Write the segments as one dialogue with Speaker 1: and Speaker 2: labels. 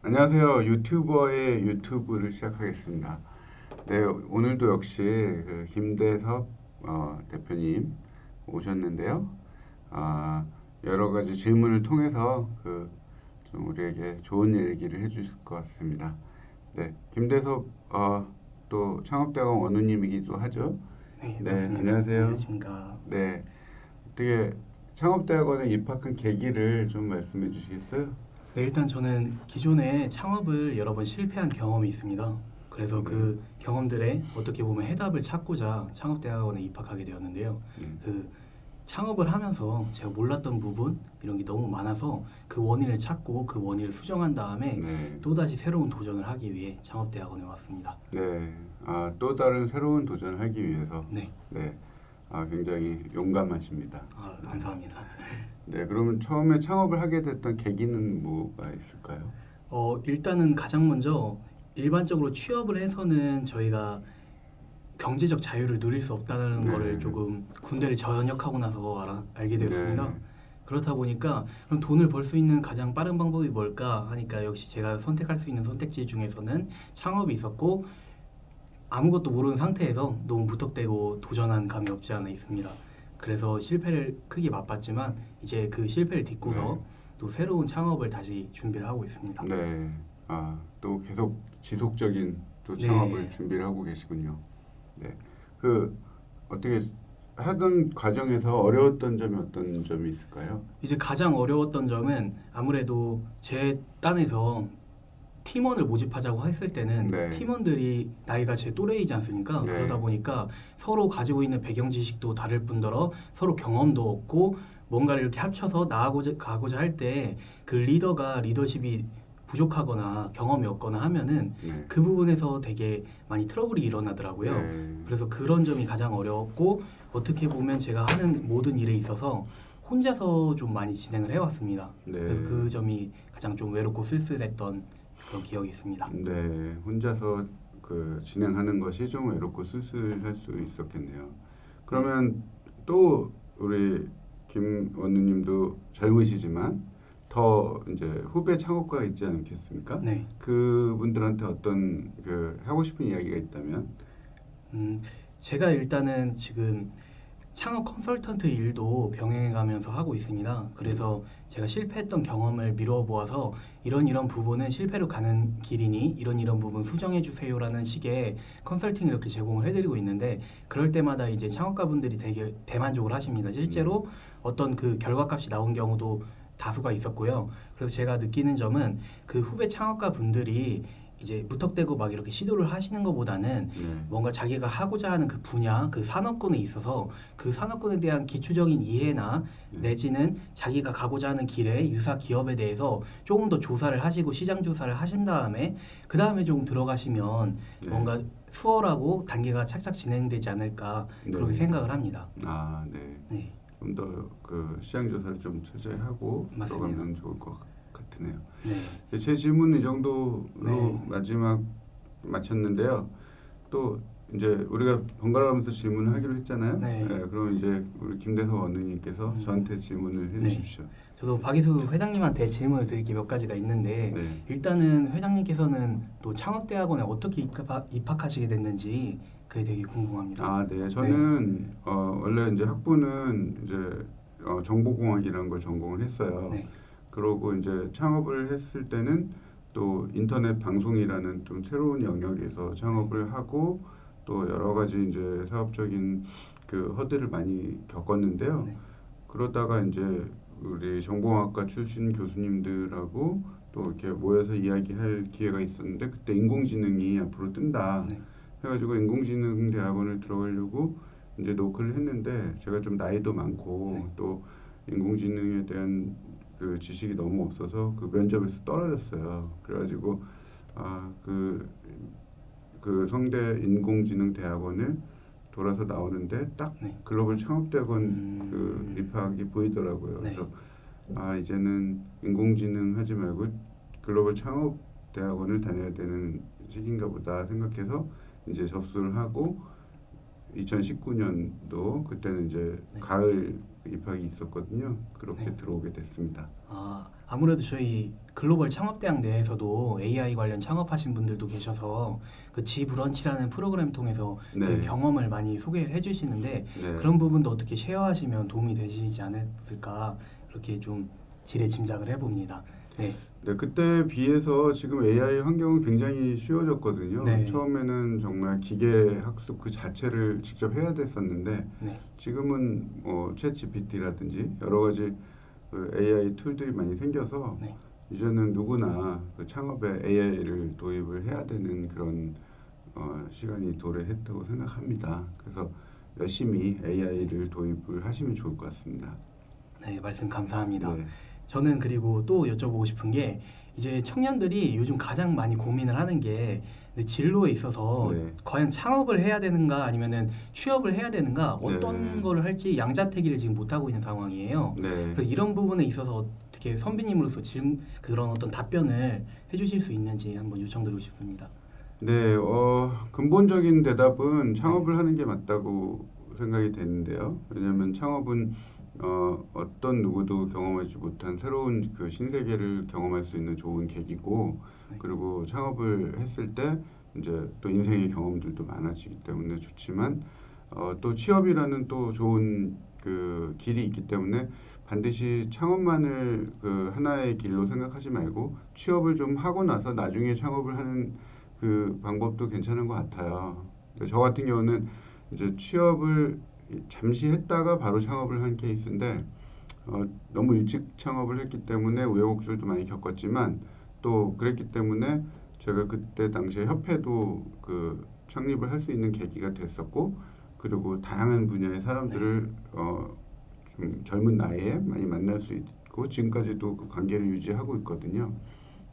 Speaker 1: 안녕하세요. 유튜버의 유튜브를 시작하겠습니다. 네, 오늘도 역시 그 김대섭 대표님 오셨는데요. 아, 여러 가지 질문을 통해서 좀 우리에게 좋은 얘기를 해주실 것 같습니다. 네, 김대섭 또 창업대학원 원우님이기도 하죠.
Speaker 2: 네,
Speaker 1: 네,
Speaker 2: 맞습니다.
Speaker 1: 안녕하세요.
Speaker 2: 안녕하십니까.
Speaker 1: 네, 어떻게 창업대학원에 입학한 계기를 좀 말씀해 주시겠어요?
Speaker 2: 네, 일단 저는 기존에 창업을 여러 번 실패한 경험이 있습니다. 그래서
Speaker 1: 네,
Speaker 2: 그 경험들에 어떻게 보면 해답을 찾고자 창업대학원에 입학하게 되었는데요.
Speaker 1: 네,
Speaker 2: 그 창업을 하면서 제가 몰랐던 부분 이런 게 너무 많아서 그 원인을 찾고 그 원인을 수정한 다음에
Speaker 1: 네.
Speaker 2: 또다시 새로운 도전을 하기 위해 창업대학원에 왔습니다.
Speaker 1: 네, 또 다른 새로운 도전을 하기 위해서,
Speaker 2: 네,
Speaker 1: 네, 굉장히 용감하십니다. 네,
Speaker 2: 감사합니다.
Speaker 1: 네, 그러면 처음에 창업을 하게 됐던 계기는 뭐가 있을까요?
Speaker 2: 일단은 가장 먼저 일반적으로 취업을 해서는 저희가 경제적 자유를 누릴 수 없다는 거를
Speaker 1: 네,
Speaker 2: 조금 군대를 전역하고 나서 알게 되었습니다.
Speaker 1: 네,
Speaker 2: 그렇다 보니까 그럼 돈을 벌 수 있는 가장 빠른 방법이 뭘까 하니까 역시 제가 선택할 수 있는 선택지 중에서는 창업이 있었고 아무것도 모르는 상태에서 너무 무턱대고 도전한 감이 없지 않아 있습니다. 그래서 실패를 크게 맛봤지만 이제 그 실패를
Speaker 1: 네,
Speaker 2: 딛고서 또 새로운 창업을 다시 준비를 하고 있습니다.
Speaker 1: 네, 또 계속 지속적인 또 창업을
Speaker 2: 네,
Speaker 1: 준비를 하고 계시군요. 네, 그 어떻게 하던 과정에서 어려웠던 점이 어떤 점이 있을까요?
Speaker 2: 이제 가장 어려웠던 점은 아무래도 제 딴에서 팀원을 모집하자고 했을 때는
Speaker 1: 네,
Speaker 2: 팀원들이 나이가 제 또래이지 않습니까? 그러다
Speaker 1: 네,
Speaker 2: 보니까 서로 가지고 있는 배경 지식도 다를 뿐더러 서로 경험도 없고 뭔가를 이렇게 합쳐서 나아가고자 가고자 할 때 그 리더가 리더십이 부족하거나 경험이 없거나 하면은
Speaker 1: 네,
Speaker 2: 그 부분에서 되게 많이 트러블이 일어나더라고요.
Speaker 1: 네,
Speaker 2: 그래서 그런 점이 가장 어려웠고 어떻게 보면 제가 하는 모든 일에 있어서 혼자서 좀 많이 진행을 해왔습니다. 그래서
Speaker 1: 네.
Speaker 2: 그 점이 가장 좀 외롭고 쓸쓸했던 그런 기억이 있습니다.
Speaker 1: 네, 혼자서 진행하는 것이 좀 외롭고 쓸쓸할 수 있었겠네요.
Speaker 2: 네.
Speaker 1: 그러면 또 우리 김 원우님도 젊으시지만 더 이제 후배 창업가가 있지 않겠습니까?
Speaker 2: 네.
Speaker 1: 그분들한테 어떤 하고 싶은 이야기가 있다면,
Speaker 2: 음, 제가 일단은 지금 창업 컨설턴트 일도 병행해 가면서 하고 있습니다.
Speaker 1: 네,
Speaker 2: 그래서 제가 실패했던 경험을 미루어 보아서 이런 이런 부분은 실패로 가는 길이니 이런 이런 부분 수정해 주세요라는 식의 컨설팅을 이렇게 제공을 해드리고 있는데 그럴 때마다 이제 창업가분들이 되게 대만족을 하십니다.
Speaker 1: 네,
Speaker 2: 실제로 어떤 그 결과값이 나온 경우도 다수가 있었고요. 그래서 제가 느끼는 점은 그 후배 창업가 분들이 이제 무턱대고 막 이렇게 시도를 하시는 것보다는
Speaker 1: 네,
Speaker 2: 뭔가 자기가 하고자 하는 그 분야, 그 산업군에 있어서 그 산업군에 대한 기초적인 이해나
Speaker 1: 네,
Speaker 2: 내지는 자기가 가고자 하는 길의 유사 기업에 대해서 조금 더 조사를 하시고 시장 조사를 하신 다음에 그 다음에 좀 들어가시면
Speaker 1: 네,
Speaker 2: 뭔가 수월하고 단계가 착착 진행되지 않을까 그렇게
Speaker 1: 네,
Speaker 2: 생각을 합니다.
Speaker 1: 네.
Speaker 2: 네,
Speaker 1: 좀 더 시장 조사를 좀 철저히 하고
Speaker 2: 맞습니다.
Speaker 1: 들어가면 좋을 것 같으네요.
Speaker 2: 네,
Speaker 1: 제 질문은 이 정도로
Speaker 2: 네,
Speaker 1: 마지막 마쳤는데요. 또 이제 우리가 번갈아가면서 질문하기로 했잖아요. 예,
Speaker 2: 네.
Speaker 1: 그럼 이제 우리 김대성 원우님께서
Speaker 2: 음,
Speaker 1: 저한테 질문을
Speaker 2: 네.
Speaker 1: 해주십시오.
Speaker 2: 저도 박이수 회장님한테 질문을 드릴 게 몇 가지가 있는데
Speaker 1: 네.
Speaker 2: 일단은 회장님께서는 또 창업대학원에 어떻게 입학하시게 됐는지 그게 되게 궁금합니다.
Speaker 1: 네.
Speaker 2: 네,
Speaker 1: 저는 원래 이제 학부는 이제 정보공학이라는 걸 전공을 했어요.
Speaker 2: 네,
Speaker 1: 그러고 이제 창업을 했을 때는 또 인터넷 방송이라는 좀 새로운 영역에서
Speaker 2: 네,
Speaker 1: 창업을 하고 또 여러 가지 이제 사업적인 허들을 많이 겪었는데요.
Speaker 2: 네,
Speaker 1: 그러다가 이제 우리 정보학과 출신 교수님들하고 또 이렇게 모여서 이야기할 기회가 있었는데 그때 인공지능이 앞으로 뜬다
Speaker 2: 네,
Speaker 1: 해가지고 인공지능 대학원을 들어가려고 이제 노크를 했는데 제가 좀 나이도 많고
Speaker 2: 네,
Speaker 1: 또 인공지능에 대한 지식이 너무 없어서 그 면접에서 떨어졌어요. 그래가지고 아, 성대 인공지능 대학원을 돌아서 나오는데 딱
Speaker 2: 네,
Speaker 1: 글로벌 창업대학원
Speaker 2: 음,
Speaker 1: 입학이 보이더라고요.
Speaker 2: 네,
Speaker 1: 그래서 이제는 인공지능 하지 말고 글로벌 창업대학원을 다녀야 되는 시기인가 보다 생각해서 이제 접수를 하고 2019년도 그때는 이제
Speaker 2: 네,
Speaker 1: 가을 입학이 있었거든요. 그렇게
Speaker 2: 네.
Speaker 1: 들어오게 됐습니다.
Speaker 2: 아무래도 저희 글로벌 창업대학 내에서도 AI 관련 창업하신 분들도 계셔서 그 지브런치라는 프로그램 통해서 되게
Speaker 1: 네.
Speaker 2: 경험을 많이 소개를 해주시는데
Speaker 1: 네.
Speaker 2: 그런 부분도 어떻게 쉐어하시면 도움이 되시지 않을까 그렇게 좀 지레 짐작을 해봅니다. 네,
Speaker 1: 네, 그때 비해서 지금 AI 환경은 굉장히 쉬워졌거든요.
Speaker 2: 네,
Speaker 1: 처음에는 정말 기계 학습 그 자체를 직접 해야 됐었는데
Speaker 2: 네,
Speaker 1: 지금은 챗 GPT라든지 여러 가지 그 AI 툴들이 많이 생겨서
Speaker 2: 네.
Speaker 1: 이제는 누구나 그 창업에 AI를 도입을 해야 되는 그런 시간이 도래했다고 생각합니다. 그래서 열심히 AI를 도입을 하시면 좋을 것 같습니다.
Speaker 2: 네, 말씀 감사합니다.
Speaker 1: 네,
Speaker 2: 저는 그리고 또 여쭤보고 싶은 게 이제 청년들이 요즘 가장 많이 고민을 하는 게 근데 진로에 있어서
Speaker 1: 네,
Speaker 2: 과연 창업을 해야 되는가 아니면은 취업을 해야 되는가 어떤
Speaker 1: 네,
Speaker 2: 거를 할지 양자택일을 지금 못하고 있는 상황이에요.
Speaker 1: 네.
Speaker 2: 그래서 이런 부분에 있어서 어떻게 선배님으로서 그런 어떤 답변을 해주실 수 있는지 한번 요청드리고 싶습니다.
Speaker 1: 네, 근본적인 대답은
Speaker 2: 네,
Speaker 1: 창업을 하는 게 맞다고 생각이 되는데요. 왜냐하면 창업은 어떤 누구도 경험하지 못한 새로운 그 신세계를 경험할 수 있는 좋은 계기고,
Speaker 2: 네,
Speaker 1: 그리고 창업을 했을 때 이제 또 인생의 경험들도 많아지기 때문에 좋지만, 또 취업이라는 또 좋은 그 길이 있기 때문에 반드시 창업만을 그 하나의 길로 생각하지 말고 취업을 좀 하고 나서 나중에 창업을 하는 그 방법도 괜찮은 것 같아요. 근데 저 같은 경우는 이제 취업을 잠시 했다가 바로 창업을 한 케이스인데 너무 일찍 창업을 했기 때문에 우여곡절도 많이 겪었지만 또 그랬기 때문에 제가 그때 당시에 협회도 그 창립을 할 수 있는 계기가 됐었고 그리고 다양한 분야의
Speaker 2: 네.
Speaker 1: 사람들을 좀 젊은 나이에 많이 만날 수 있고 지금까지도 그 관계를 유지하고 있거든요.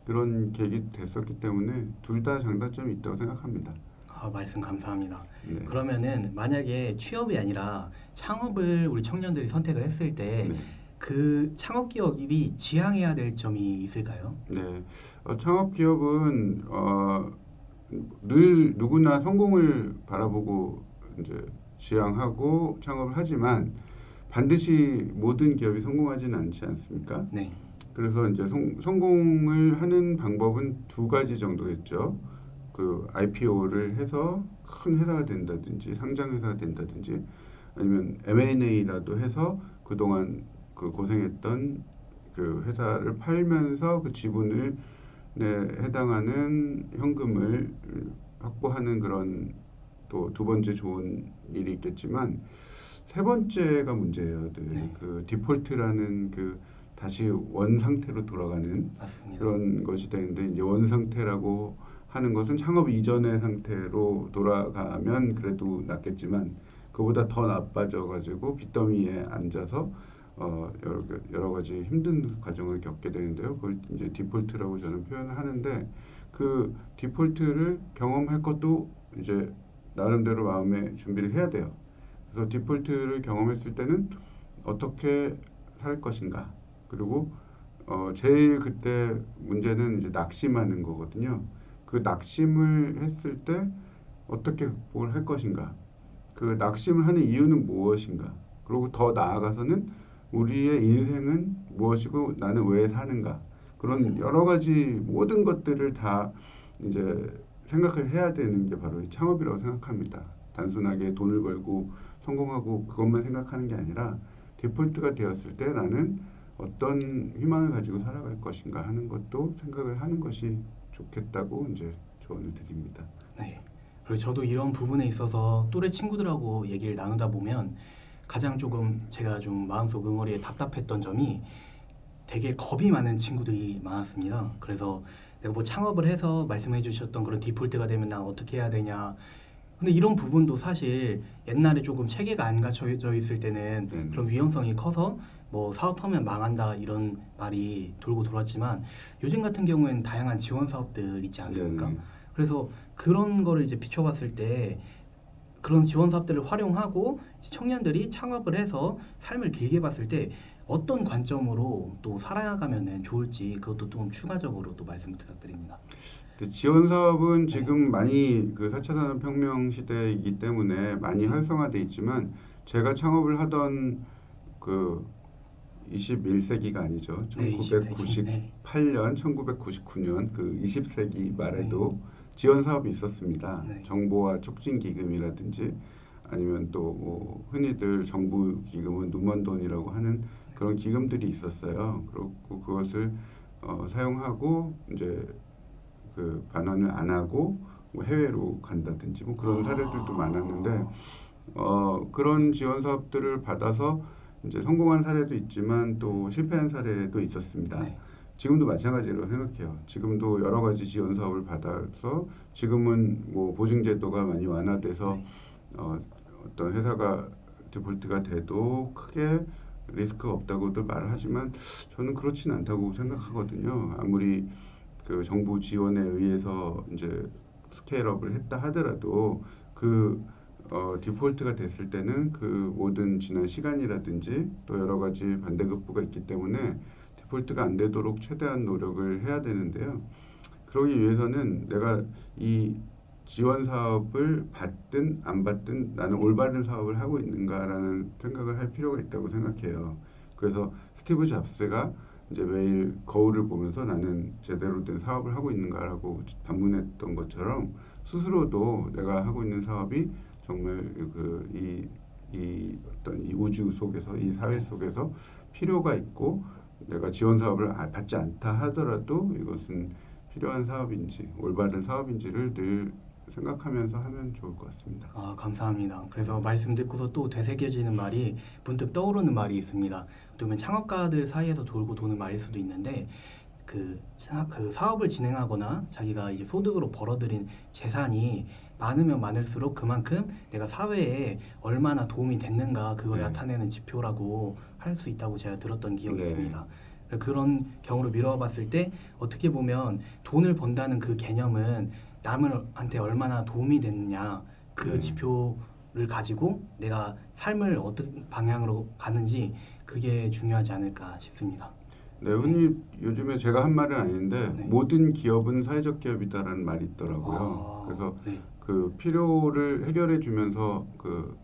Speaker 1: 그런 계기 됐었기 때문에 둘 다 장단점이 있다고 생각합니다.
Speaker 2: 말씀 감사합니다.
Speaker 1: 네,
Speaker 2: 그러면은 만약에 취업이 아니라 창업을 우리 청년들이 선택을 했을 때
Speaker 1: 네,
Speaker 2: 그 창업 기업이 지향해야 될 점이 있을까요?
Speaker 1: 네. 창업 기업은 늘 누구나 성공을 바라보고 이제 지향하고 창업을 하지만 반드시 모든 기업이 성공하지는 않지 않습니까?
Speaker 2: 네,
Speaker 1: 그래서 이제 성공을 하는 방법은 두 가지 정도겠죠. 그 IPO를 해서 큰 회사가 된다든지 상장 회사가 된다든지 아니면 M&A라도 해서 그동안 그 고생했던 그 회사를 팔면서 그 지분을 네, 해당하는 현금을 확보하는 그런 또 두 번째 좋은 일이 있겠지만 세 번째가 문제예요. 늘
Speaker 2: 네,
Speaker 1: 그 디폴트라는 그 다시 원 상태로 돌아가는
Speaker 2: 맞습니다.
Speaker 1: 그런 것이 되는데 이제 원 상태라고 하는 것은 창업 이전의 상태로 돌아가면 그래도 낫겠지만 그보다 더 나빠져 가지고 빚더미에 앉아서 여러 가지 힘든 과정을 겪게 되는데요. 그걸 이제 디폴트라고 저는 표현을 하는데 그 디폴트를 경험할 것도 이제 나름대로 마음의 준비를 해야 돼요. 그래서 디폴트를 경험했을 때는 어떻게 살 것인가. 그리고 제일 그때 문제는 이제 낙심하는 거거든요. 그 낙심을 했을 때 어떻게 극복을 할 것인가. 그 낙심을 하는 이유는 무엇인가. 그리고 더 나아가서는 우리의 인생은 무엇이고 나는 왜 사는가. 그런
Speaker 2: 맞습니다.
Speaker 1: 여러 가지 모든 것들을 다 이제 생각을 해야 되는 게 바로 이 창업이라고 생각합니다. 단순하게 돈을 벌고 성공하고 그것만 생각하는 게 아니라 디폴트가 되었을 때 나는 어떤 희망을 가지고 살아갈 것인가 하는 것도 생각을 하는 것이 좋겠다고 이제 조언을 드립니다.
Speaker 2: 네. 그리고 저도 이런 부분에 있어서 또래 친구들하고 얘기를 나누다 보면 가장 조금 제가 좀 마음속 응어리에 답답했던 점이 되게 겁이 많은 친구들이 많았습니다. 그래서 내가 뭐 창업을 해서 말씀해 주셨던 그런 디폴트가 되면 나 어떻게 해야 되냐. 근데 이런 부분도 사실 옛날에 조금 체계가 안 갖춰져 있을 때는
Speaker 1: 네네.
Speaker 2: 그런 위험성이 커서 뭐 사업하면 망한다 이런 말이 돌고 돌았지만 요즘 같은 경우에는 다양한 지원 사업들 있지 않습니까?
Speaker 1: 네네.
Speaker 2: 그래서 그런 거를 이제 비춰봤을 때 그런 지원 사업들을 활용하고 청년들이 창업을 해서 삶을 길게 봤을 때 어떤 관점으로 또 살아가면은 좋을지 그것도 좀 추가적으로 또 말씀 부탁드립니다.
Speaker 1: 그 지원 사업은
Speaker 2: 네,
Speaker 1: 지금 많이 그 4차 산업혁명 시대이기 때문에 많이
Speaker 2: 네,
Speaker 1: 활성화돼 있지만 제가 창업을 하던 그 21세기가 아니죠.
Speaker 2: 네, 20세기. 네.
Speaker 1: 1998년, 1999년 그 20세기 말에도
Speaker 2: 네.
Speaker 1: 지원 사업이 있었습니다.
Speaker 2: 네.
Speaker 1: 정보화 촉진 기금이라든지 아니면 또뭐 흔히들 정부 기금은 누먼돈이라고 하는 그런 기금들이 있었어요. 그렇고 그것을 사용하고 이제 그 반환을 안 하고 뭐 해외로 간다든지 뭐 그런 사례들도 많았는데 그런 지원 사업들을 받아서 이제 성공한 사례도 있지만 또 실패한 사례도 있었습니다.
Speaker 2: 네.
Speaker 1: 지금도 마찬가지로 생각해요. 지금도 여러 가지 지원 사업을 받아서 지금은 뭐 보증제도가 많이 완화돼서
Speaker 2: 네.
Speaker 1: 어떤 회사가 디폴트가 돼도 크게 리스크가 없다고도 말을 하지만 저는 그렇지는 않다고 생각하거든요. 아무리 그 정부 지원에 의해서 이제 스케일업을 했다 하더라도 그 디폴트가 됐을 때는 그 모든 지난 시간이라든지 또 여러 가지 반대급부가 있기 때문에 디폴트가 안 되도록 최대한 노력을 해야 되는데요. 그러기 위해서는 내가 이 지원 사업을 받든 안 받든 나는 올바른 사업을 하고 있는가라는 생각을 할 필요가 있다고 생각해요. 그래서 스티브 잡스가 이제 매일 거울을 보면서 나는 제대로 된 사업을 하고 있는가라고 반문했던 것처럼 스스로도 내가 하고 있는 사업이 정말 이 어떤 이 우주 속에서 이 사회 속에서 필요가 있고 내가 지원 사업을 받지 않다 하더라도 이것은 필요한 사업인지 올바른 사업인지를 늘 생각하면서 하면 좋을 것 같습니다.
Speaker 2: 아, 감사합니다. 그래서 말씀 듣고서 또 되새겨지는 말이 문득 떠오르는 말이 있습니다. 어떻게 보면 창업가들 사이에서 돌고 도는 말일 수도 있는데 그 사업을 진행하거나 자기가 이제 소득으로 벌어들인 재산이 많으면 많을수록 그만큼 내가 사회에 얼마나 도움이 됐는가 그걸
Speaker 1: 네. 나타내는
Speaker 2: 나타내는 지표라고 할 수 있다고 제가 들었던 기억이
Speaker 1: 네.
Speaker 2: 있습니다. 그런 경우로 미루어 봤을 때 어떻게 보면 돈을 번다는 그 개념은 남한테 얼마나 도움이 됐느냐 그
Speaker 1: 네.
Speaker 2: 지표를 가지고 내가 삶을 어떤 방향으로 가는지 그게 중요하지 않을까 싶습니다.
Speaker 1: 네, 흔히 요즘에 제가 한 말은 아닌데
Speaker 2: 네.
Speaker 1: 모든 기업은 사회적 기업이다라는 말이 있더라고요. 그래서
Speaker 2: 네.
Speaker 1: 그 필요를 해결해 주면서 그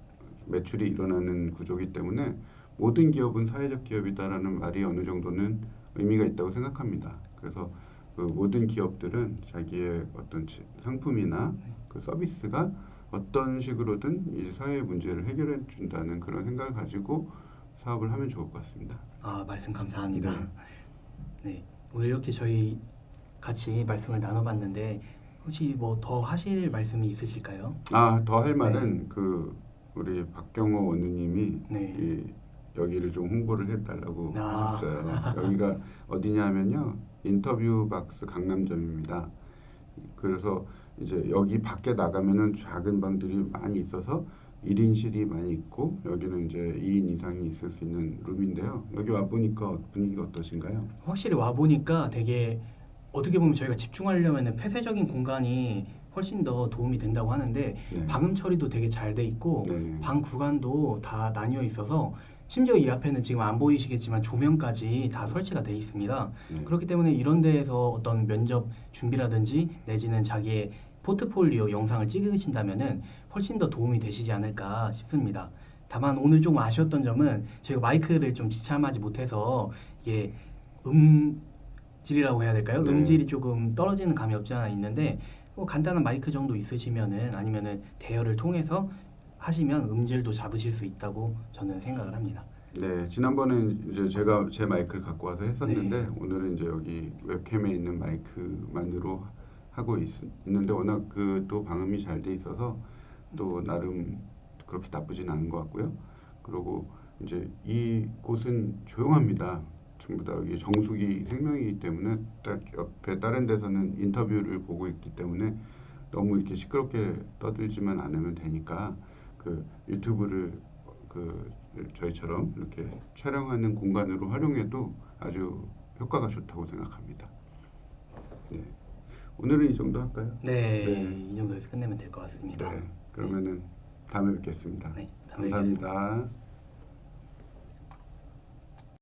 Speaker 1: 매출이 일어나는 구조이기 때문에 모든 기업은 사회적 기업이다라는 말이 어느 정도는 의미가 있다고 생각합니다. 그래서 그 모든 기업들은 자기의 어떤 상품이나 그 서비스가 어떤 식으로든 이 사회의 문제를 해결해 준다는 그런 생각을 가지고 사업을 하면 좋을 것 같습니다.
Speaker 2: 아, 말씀 감사합니다.
Speaker 1: 네.
Speaker 2: 네. 오늘 이렇게 저희 같이 말씀을 나눠봤는데 혹시 뭐 더 하실 말씀이 있으실까요?
Speaker 1: 더 할
Speaker 2: 네.
Speaker 1: 말은 그 우리 박경호 원우님이
Speaker 2: 네.
Speaker 1: 여기를 좀 홍보를 해달라고
Speaker 2: 아.
Speaker 1: 하셨어요. 여기가 어디냐면요, 인터뷰 박스 강남점입니다. 그래서 이제 여기 밖에 나가면은 작은 방들이 많이 있어서 1인실이 많이 있고 여기는 이제 2인 이상이 있을 수 있는 룸인데요. 여기 와 보니까 분위기가 어떠신가요?
Speaker 2: 확실히 와 보니까 되게 어떻게 보면 저희가 집중하려면 폐쇄적인 공간이 훨씬 더 도움이 된다고 하는데
Speaker 1: 네.
Speaker 2: 방음 처리도 되게 잘 돼 있고
Speaker 1: 네.
Speaker 2: 방 구간도 다 나뉘어 있어서 심지어 이 앞에는 지금 안 보이시겠지만 조명까지 다 설치가 돼 있습니다.
Speaker 1: 네.
Speaker 2: 그렇기 때문에 이런 데에서 어떤 면접 준비라든지 내지는 자기의 포트폴리오 영상을 찍으신다면은 훨씬 더 도움이 되시지 않을까 싶습니다. 다만 오늘 좀 아쉬웠던 점은 저희가 마이크를 좀 지참하지 못해서 이게 음질이라고 해야 될까요?
Speaker 1: 네.
Speaker 2: 음질이 조금 떨어지는 감이 없지 않아 있는데 뭐 간단한 마이크 정도 있으시면은 아니면은 대여를 통해서 하시면 음질도 잡으실 수 있다고 저는 생각을 합니다.
Speaker 1: 네, 지난번엔 이제 제가 제 마이크를 갖고 와서 했었는데
Speaker 2: 네.
Speaker 1: 오늘은 이제 여기 웹캠에 있는 마이크만으로 하고 있는데 워낙 그 또 방음이 잘 돼 있어서 또 나름 그렇게 나쁘진 않은 것 같고요. 그리고 이제 이 곳은 조용합니다. 전부 다 여기 정수기 생명이기 때문에 딱 옆에 다른 데서는 인터뷰를 보고 있기 때문에 너무 이렇게 시끄럽게 떠들지만 않으면 되니까 그 유튜브를 그 저희처럼 이렇게 촬영하는 공간으로 활용해도 아주 효과가 좋다고 생각합니다. 네. 오늘은 이 정도 할까요?
Speaker 2: 네,
Speaker 1: 네.
Speaker 2: 이 정도에서 끝내면 될 것 같습니다.
Speaker 1: 네. 그러면은 다음에 뵙겠습니다.
Speaker 2: 네, 다음에
Speaker 1: 감사합니다.